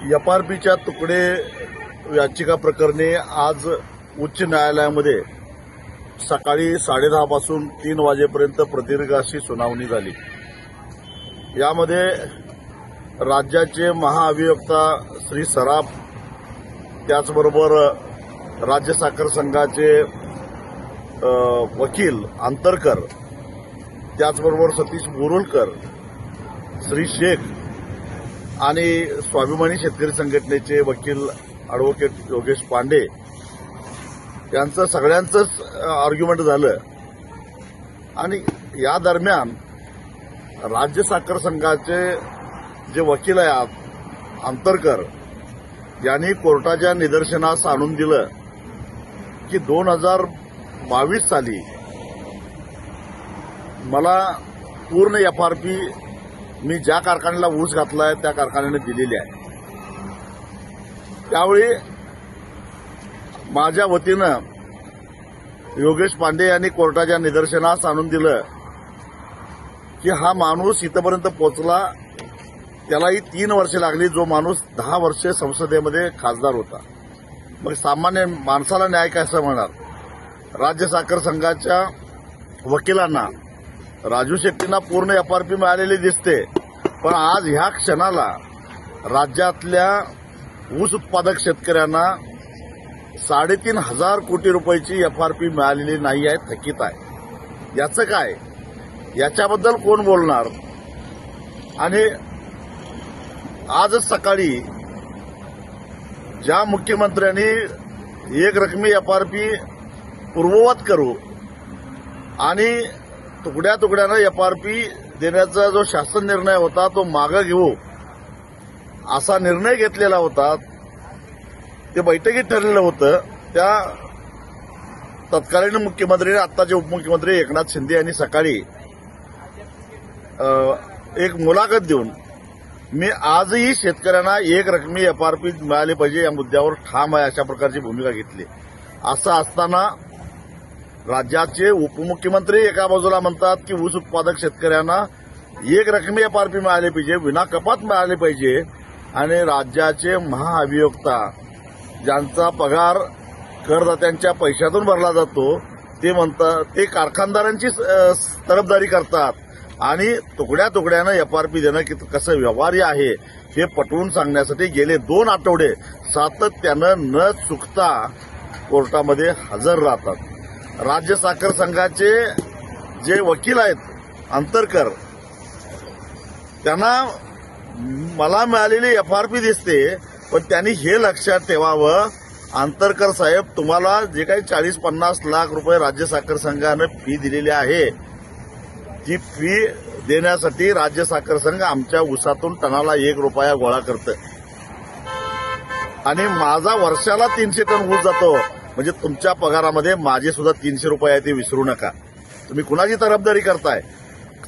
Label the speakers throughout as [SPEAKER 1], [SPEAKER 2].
[SPEAKER 1] एफआरपीच्या तुकडे याचिका प्रकरणी आज उच्च न्यायालयामध्ये सकाळी 10:30 पासून 3 वाजेपर्यंत प्रदीर्घ अशी सुनावणी झाली। यामध्ये राज्याचे महाअभियोक्ता श्री सराफ, त्याचबरोबर राज्य साखर संघाचे वकील अंतरकर, त्याचबरोबर सतीश बोरुलकर, श्री शेख आणि स्वाभिमानी शेतकरी संघटनेचे वकील अॅडव्होकेट योगेश पांडे यांचं सगळ्यांचंच आर्ग्युमेंट झालं। आणि या दरम्यान राज्य साखर संघाचे जे वकील आहेत अंतरकर यांनी कोर्टाच्या निदर्शनास आणून दिलं की 2022 साली मला पूर्ण एफआरपी मी ज्या कारखान्याला ऊस घातलाय त्या कारखान्याने दिलेली आहे। त्यावेळी माझ्या वतीनं योगेश पांडे यांनी कोर्टाच्या निदर्शनास आणून दिलं की हा माणूस इथपर्यंत पोहोचला, त्यालाही 3 वर्षे लागली, जो माणूस 10 वर्षे संसदेमध्ये खासदार होता। मग सामान्य माणसाला न्याय कसा मिळणार? राज्य साखर संघाच्या वकिलांना राजू शेट्टींना पूर्ण एफआरपी मिळालेली दिसते, पण आज ह्या क्षणाला राज्यातल्या ऊस उत्पादक शेतकऱ्यांना 3,500 कोटी रुपयाची एफआरपी मिळालेली नाही आहे, थकीत आहे। याचं काय? याच्याबद्दल कोण बोलणार? आणि आजच सकाळी ज्या मुख्यमंत्र्यांनी एक रकमी एफआरपी पूर्ववत करू आणि तुकड्या तुकड्यानं एफआरपी देण्याचा जो शासन निर्णय होता तो मागे घेऊ असा निर्णय घेतलेला होता, ते बैठकीत ठरलेलं होतं। त्या तत्कालीन मुख्यमंत्री आत्ताचे उपमुख्यमंत्री एकनाथ शिंदे यांनी सकाळी एक मुलाखत देऊन मी आजही शेतकऱ्यांना एक रकमी एफआरपी मिळाली पाहिजे या मुद्द्यावर ठाम आहे अशा प्रकारची भूमिका घेतली। असं असताना राज्याचे उपमुख्यमंत्री एका बाजूला म्हणतात की ऊस उत्पादक शेतकऱ्यांना एक रकमी एफआरपी मिळाली पाहिजे, विना कपात मिळाली पाहिजे, आणि राज्याचे महाअभियोक्ता ज्यांचा पगार करदात्यांच्या पैशातून भरला जातो ते म्हणतात, ते कारखानदारांची तरफदारी करतात आणि तुकड्या तुकड्यानं एफआरपी देणं कसं व्यवहार्य आहे हे पटवून सांगण्यासाठी गेले 2 आठवडे सातत्यानं न चुकता कोर्टामध्ये हजर राहतात। राज्य साखर संघाचे जे वकील आहेत अंतरकर, त्यांना मला मिळालेली एफआरपी दिसते, पण त्यांनी हे लक्षात ठेवावं, अंतरकर साहेब, तुम्हाला जे काही 40-50 लाख रुपये राज्य साखर संघानं फी दिलेली आहे, ती फी देण्यासाठी राज्य साखर संघ आमच्या ऊसातून टनाला 1 रुपया गोळा करतं आणि माझा वर्षाला 300 टन ऊस जातो। म्हणजे तुमच्या पगारामध्ये माझे सुद्धा 300 रुपये आहे, ते विसरू नका। तुम्ही कुणाची तरफदारी करताय?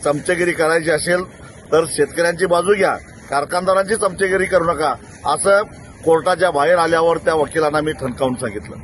[SPEAKER 1] चमचेगिरी करायची असेल तर शेतकऱ्यांची बाजू घ्या, कारखानदारांची चमचेगिरी करू नका, असं कोर्टाच्या बाहेर आल्यावर त्या वकिलांना मी ठणकावून सांगितलं।